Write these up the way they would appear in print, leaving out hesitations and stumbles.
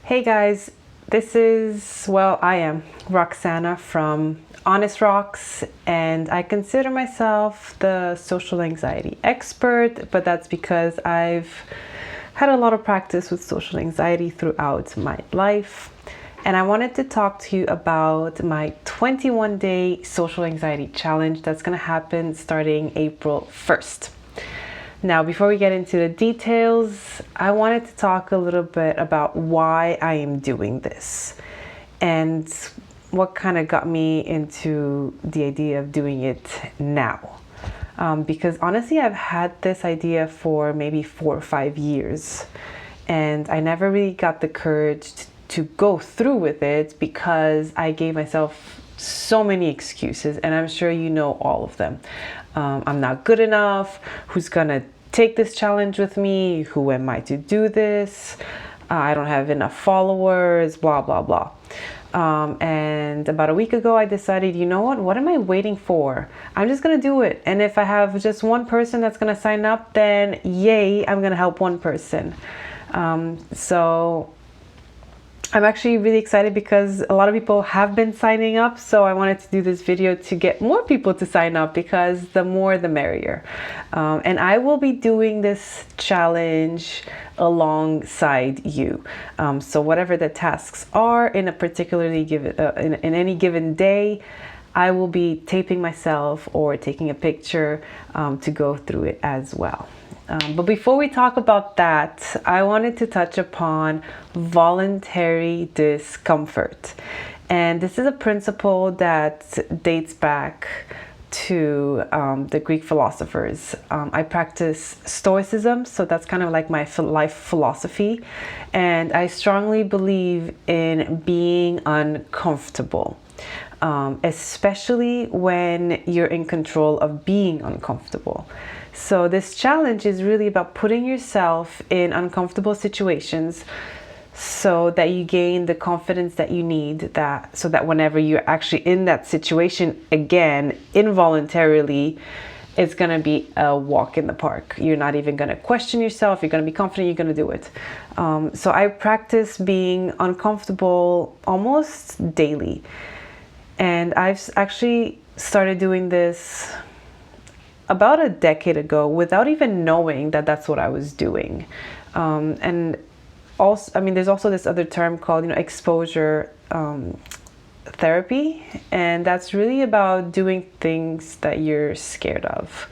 Hey guys, I am Roxana from Honest Rocks, and I consider myself the social anxiety expert, but that's because I've had a lot of practice with social anxiety throughout my life. And I wanted to talk to you about my 21-day social anxiety challenge that's going to happen starting April 1st. Now, before we get into the details, I wanted to talk a little bit about why I am doing this and what kind of got me into the idea of doing it now. Because honestly, I've had this idea for maybe 4 or 5 years, and I never really got the courage to go through with it because I gave myself so many excuses, and I'm sure you know all of them. I'm not good enough. Who's gonna take this challenge with me? Who am I to do this? I don't have enough followers, blah, blah, blah. And about a week ago, I decided, you know what am I waiting for? I'm just gonna do it. And if I have just one person that's gonna sign up, then yay, I'm gonna help one person. So I'm actually really excited because a lot of people have been signing up, so I wanted to do this video to get more people to sign up, because the more the merrier. And I will be doing this challenge alongside you. So whatever the tasks are in a particularly given in any given day, I will be taping myself or taking a picture to go through it as well. But before we talk about that, I wanted to touch upon voluntary discomfort. And this is a principle that dates back to the Greek philosophers. I practice Stoicism, so that's kind of like my life philosophy. And I strongly believe in being uncomfortable. Especially when you're in control of being uncomfortable. So this challenge is really about putting yourself in uncomfortable situations so that you gain the confidence that you need, so that whenever you're actually in that situation again, involuntarily, it's going to be a walk in the park. You're not even going to question yourself. You're going to be confident you're going to do it. So I practice being uncomfortable almost daily. And I've actually started doing this about a decade ago without even knowing that that's what I was doing. And also, there's also this other term called, exposure therapy. And that's really about doing things that you're scared of.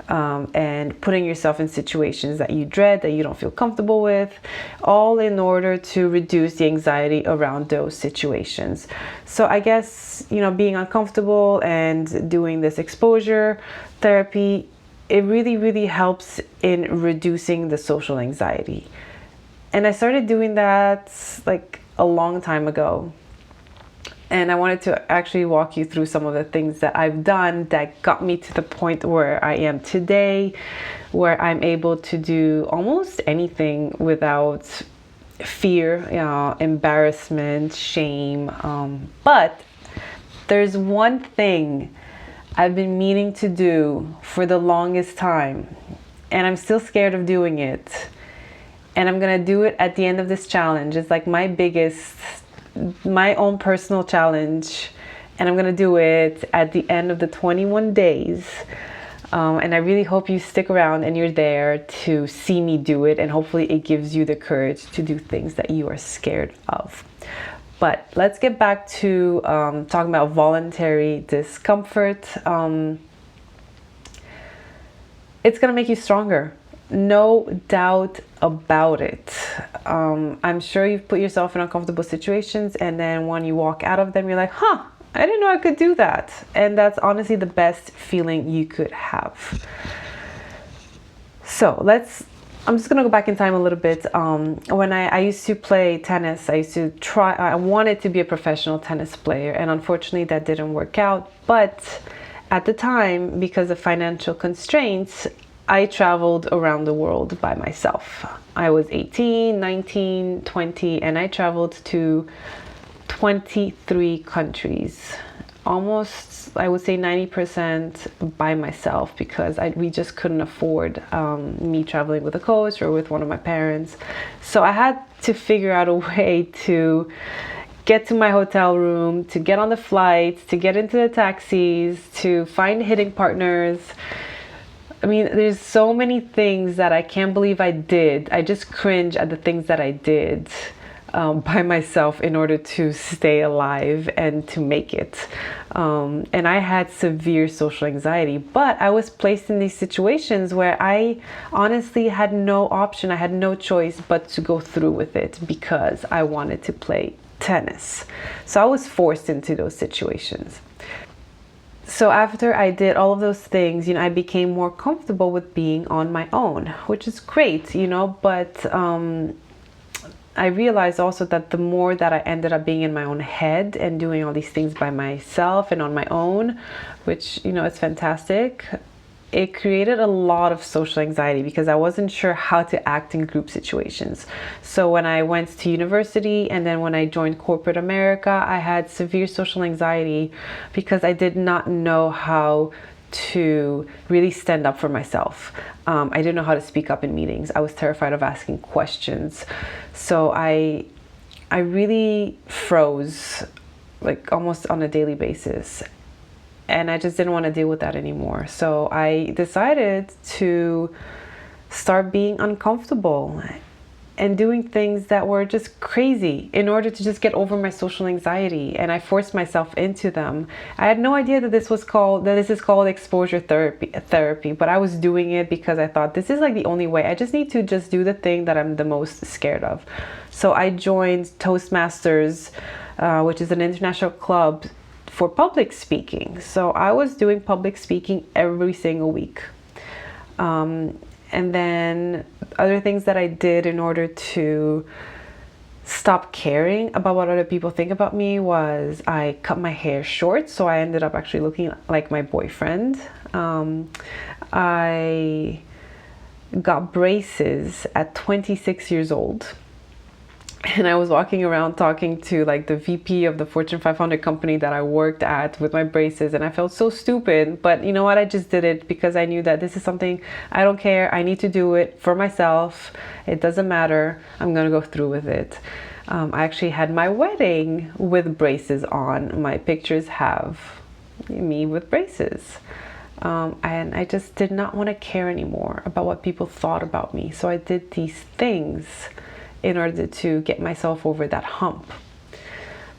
And putting yourself in situations that you dread, that you don't feel comfortable with, all in order to reduce the anxiety around those situations. So I guess, being uncomfortable and doing this exposure therapy, it really, really helps in reducing the social anxiety. And I started doing that like a long time ago. And I wanted to actually walk you through some of the things that I've done that got me to the point where I am today, where I'm able to do almost anything without fear, embarrassment, shame. But there's one thing I've been meaning to do for the longest time, and I'm still scared of doing it. And I'm gonna do it at the end of this challenge. It's like my own personal challenge, and I'm gonna do it at the end of the 21 days. And I really hope you stick around and you're there to see me do it, and hopefully it gives you the courage to do things that you are scared of. But let's get back to talking about voluntary discomfort. It's gonna make you stronger. No doubt about it. I'm sure you've put yourself in uncomfortable situations, and then when you walk out of them, you're like, I didn't know I could do that. And that's honestly the best feeling you could have. So I'm just gonna go back in time a little bit. When I used to play tennis, I wanted to be a professional tennis player, and unfortunately that didn't work out. But at the time, because of financial constraints, I traveled around the world by myself. I was 18, 19, 20, and I traveled to 23 countries. Almost, I would say 90% by myself, because we just couldn't afford me traveling with a coach or with one of my parents. So I had to figure out a way to get to my hotel room, to get on the flights, to get into the taxis, to find hitting partners. I mean, there's so many things that I can't believe I did. I just cringe at the things that I did by myself in order to stay alive and to make it. And I had severe social anxiety, but I was placed in these situations where I honestly had no option. I had no choice but to go through with it because I wanted to play tennis. So I was forced into those situations. So after I did all of those things, you know, I became more comfortable with being on my own, which is great, you know, but I realized also that the more that I ended up being in my own head and doing all these things by myself and on my own, which, you know, is fantastic, it created a lot of social anxiety because I wasn't sure how to act in group situations. So when I went to university and then when I joined corporate America, I had severe social anxiety because I did not know how to really stand up for myself. I didn't know how to speak up in meetings. I was terrified of asking questions. So I really froze, like almost on a daily basis. And I just didn't want to deal with that anymore. So I decided to start being uncomfortable and doing things that were just crazy in order to just get over my social anxiety. And I forced myself into them. I had no idea that this is called exposure therapy, but I was doing it because I thought this is like the only way. I just need to just do the thing that I'm the most scared of. So I joined Toastmasters, which is an international club for public speaking. So I was doing public speaking every single week. And then other things that I did in order to stop caring about what other people think about me was I cut my hair short. So I ended up actually looking like my boyfriend. I got braces at 26 years old. And I was walking around talking to like the VP of the Fortune 500 company that I worked at with my braces, and I felt so stupid. But you know what? I just did it because I knew that this is something I don't care. I need to do it for myself. It doesn't matter. I'm gonna go through with it. I actually had my wedding with braces on. My pictures have me with braces. And I just did not want to care anymore about what people thought about me. So I did these things in order to get myself over that hump.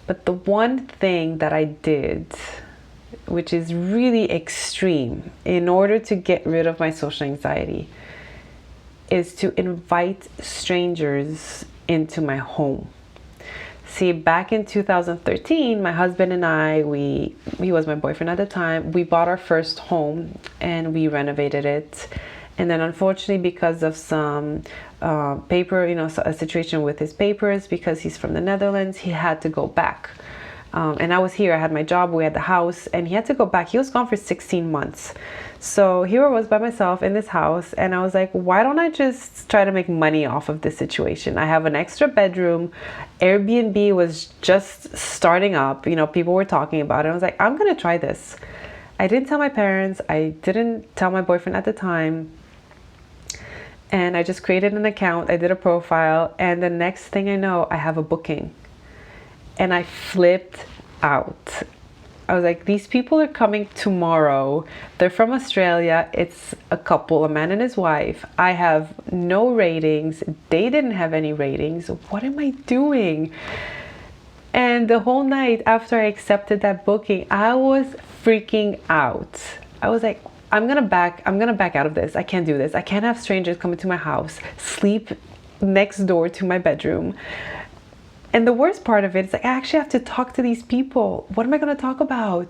But the one thing that I did, which is really extreme, in order to get rid of my social anxiety, is to invite strangers into my home. See, back in 2013, my husband and I, he was my boyfriend at the time, we bought our first home and we renovated it. And then unfortunately, because of some paper, you know, a situation with his papers, because he's from the Netherlands, he had to go back. And I was here, I had my job, we had the house, and he had to go back. He was gone for 16 months. So here I was by myself in this house, and I was like, why don't I just try to make money off of this situation? I have an extra bedroom. Airbnb was just starting up, you know, people were talking about it. I was like, I'm gonna try this. I didn't tell my parents, I didn't tell my boyfriend at the time. And I just created an account, I did a profile, and the next thing I know, I have a booking. And I flipped out. I was like, these people are coming tomorrow. They're from Australia. It's a couple, a man and his wife. I have no ratings. They didn't have any ratings. What am I doing? And the whole night after I accepted that booking, I was freaking out. I was like, I'm gonna back out of this. I can't do this. I can't have strangers come into my house, sleep next door to my bedroom. And the worst part of it is like, I actually have to talk to these people. What am I gonna talk about?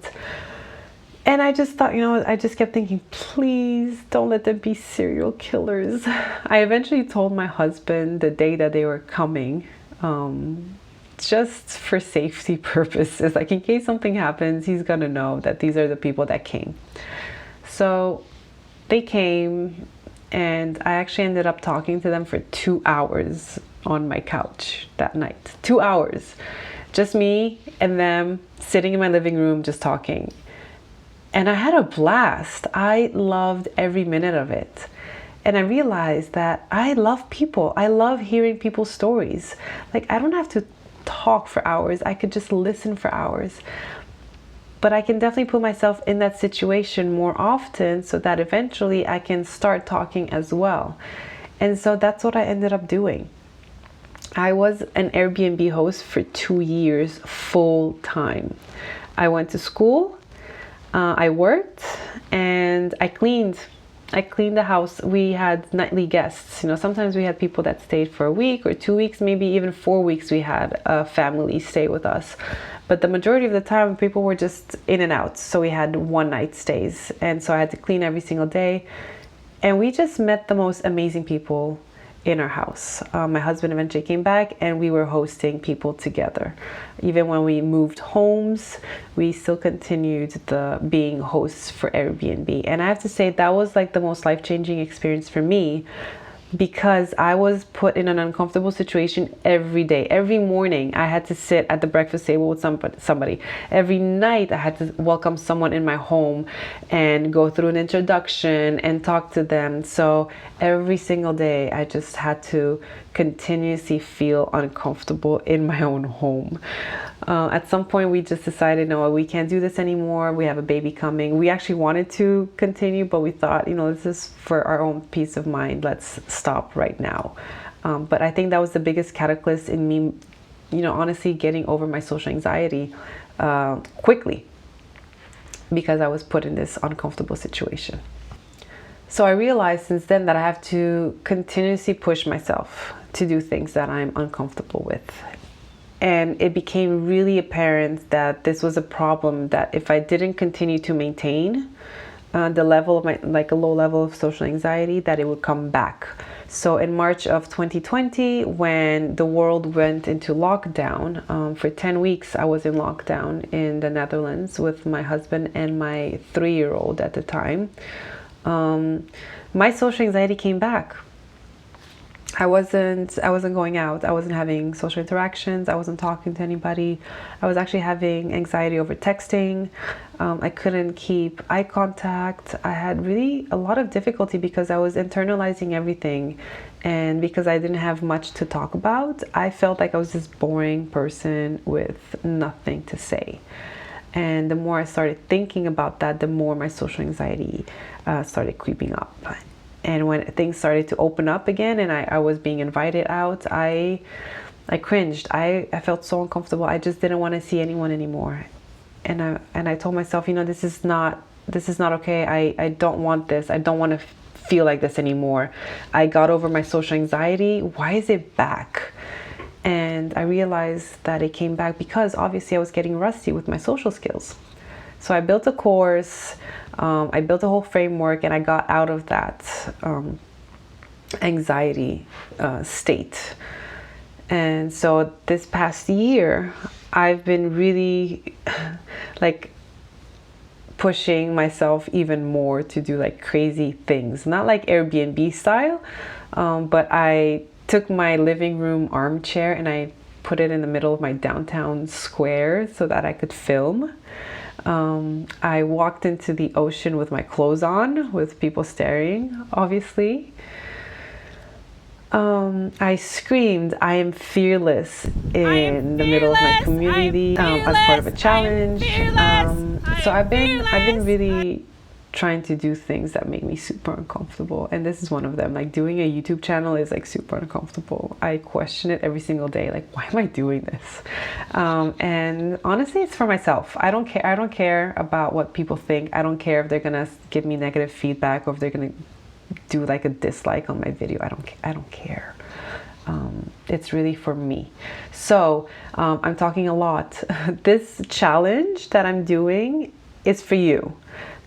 And I just thought, you know, I just kept thinking, please don't let them be serial killers. I eventually told my husband the day that they were coming, just for safety purposes. Like in case something happens, he's gonna know that these are the people that came. So they came, and I actually ended up talking to them for 2 hours on my couch that night. 2 hours. Just me and them sitting in my living room just talking. And I had a blast. I loved every minute of it. And I realized that I love people. I love hearing people's stories. Like, I don't have to talk for hours. I could just listen for hours. But I can definitely put myself in that situation more often so that eventually I can start talking as well. And so that's what I ended up doing. I was an Airbnb host for 2 years full time. I went to school, I worked, and I cleaned. I cleaned the house. We had nightly guests. Sometimes we had people that stayed for a week or 2 weeks, maybe even 4 weeks. We had a family stay with us. But the majority of the time, people were just in and out. So we had one night stays. And so I had to clean every single day. And we just met the most amazing people in our house. My husband eventually came back and we were hosting people together. Even when we moved homes, we still continued being hosts for Airbnb. And I have to say that was like the most life-changing experience for me, because I was put in an uncomfortable situation every day. Every morning I had to sit at the breakfast table with somebody. Every night I had to welcome someone in my home and go through an introduction and talk to them. So every single day I just had to continuously feel uncomfortable in my own home. At some point we just decided, no, we can't do this anymore. We have a baby coming. We actually wanted to continue, but we thought, this is for our own peace of mind. Let's stop right now. But I think that was the biggest catalyst in me, honestly getting over my social anxiety quickly, because I was put in this uncomfortable situation. So I realized since then that I have to continuously push myself to do things that I'm uncomfortable with. And it became really apparent that this was a problem, that if I didn't continue to maintain the level of a low level of social anxiety, that it would come back. So in March of 2020, when the world went into lockdown, for 10 weeks, I was in lockdown in the Netherlands with my husband and my 3-year-old at the time. My social anxiety came back. I wasn't going out. I wasn't having social interactions. I wasn't talking to anybody. I was actually having anxiety over texting. I couldn't keep eye contact. I had really a lot of difficulty because I was internalizing everything. And because I didn't have much to talk about, I felt like I was this boring person with nothing to say. And the more I started thinking about that, the more my social anxiety started creeping up. And when things started to open up again and I was being invited out, I cringed. I felt so uncomfortable. I just didn't want to see anyone anymore. And I told myself, this is not okay. I don't want this. I don't want to feel like this anymore. I got over my social anxiety. Why is it back? And I realized that it came back because obviously I was getting rusty with my social skills. So I built a course, I built a whole framework, and I got out of that anxiety state. And so this past year, I've been really pushing myself even more to do crazy things. Not like Airbnb style, but I took my living room armchair and I put it in the middle of my downtown square so that I could film. I walked into the ocean with my clothes on, with people staring, obviously. I screamed, I am fearless in the middle of my community as part of a challenge. So I've been really trying to do things that make me super uncomfortable, and this is one of them. Doing a YouTube channel is super uncomfortable. I question it every single day, why am I doing this? And honestly, it's for myself. I don't care about what people think. I don't care if they're gonna give me negative feedback or if they're gonna do a dislike on my video. I don't care. It's really for me. So I'm talking a lot. This challenge that I'm doing is for you.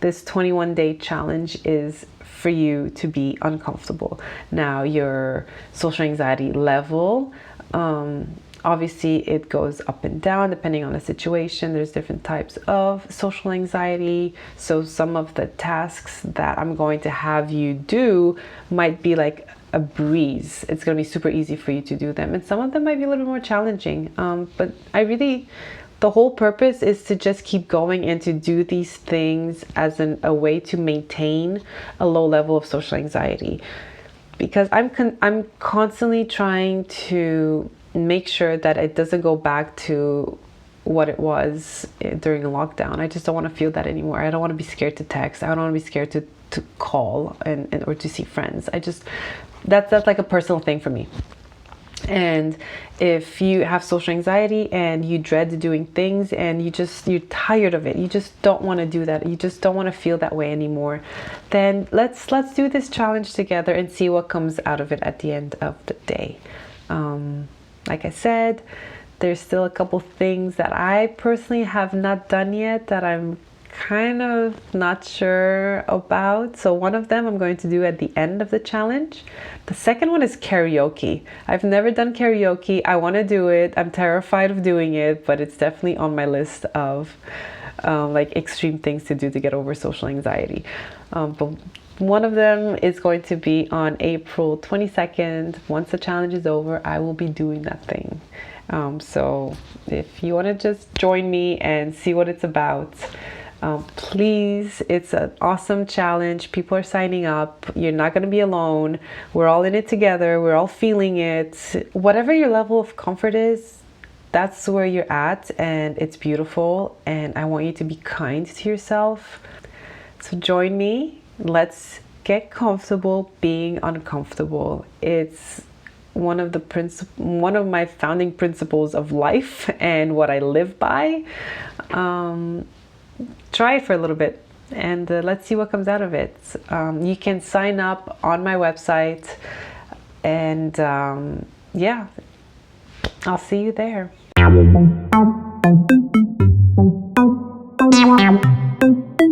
This 21-day challenge is for you to be uncomfortable. Now, your social anxiety level, obviously it goes up and down depending on the situation. There's different types of social anxiety. So some of the tasks that I'm going to have you do might be a breeze. It's going to be super easy for you to do them. And some of them might be a little bit more challenging. But I really the whole purpose is to just keep going and to do these things as a way to maintain a low level of social anxiety. Because I'm constantly trying to make sure that it doesn't go back to what it was during the lockdown. I just don't want to feel that anymore. I don't want to be scared to text. I don't want to be scared to call and or to see friends. That's like a personal thing for me. And if you have social anxiety and you dread doing things and you're tired of it, you just don't want to do that, you just don't want to feel that way anymore, then let's do this challenge together and see what comes out of it at the end of the day. Like I said, there's still a couple things that I personally have not done yet that I'm kind of not sure about. So one of them I'm going to do at the end of the challenge. The second one is karaoke. I've never done karaoke. I want to do it. I'm terrified of doing it, but it's definitely on my list of like extreme things to do to get over social anxiety. But one of them is going to be on April 22nd. Once the challenge is over, I will be doing that thing. So if you want to just join me and see what it's about, please, it's an awesome challenge. People are signing up. You're not going to be alone. We're all in it together. We're all feeling it. Whatever your level of comfort is, that's where you're at, and it's beautiful. And I want you to be kind to yourself. So join me. Let's get comfortable being uncomfortable. It's one of my founding principles of life and what I live by. Try it for a little bit and let's see what comes out of it. You can sign up on my website, and yeah, I'll see you there.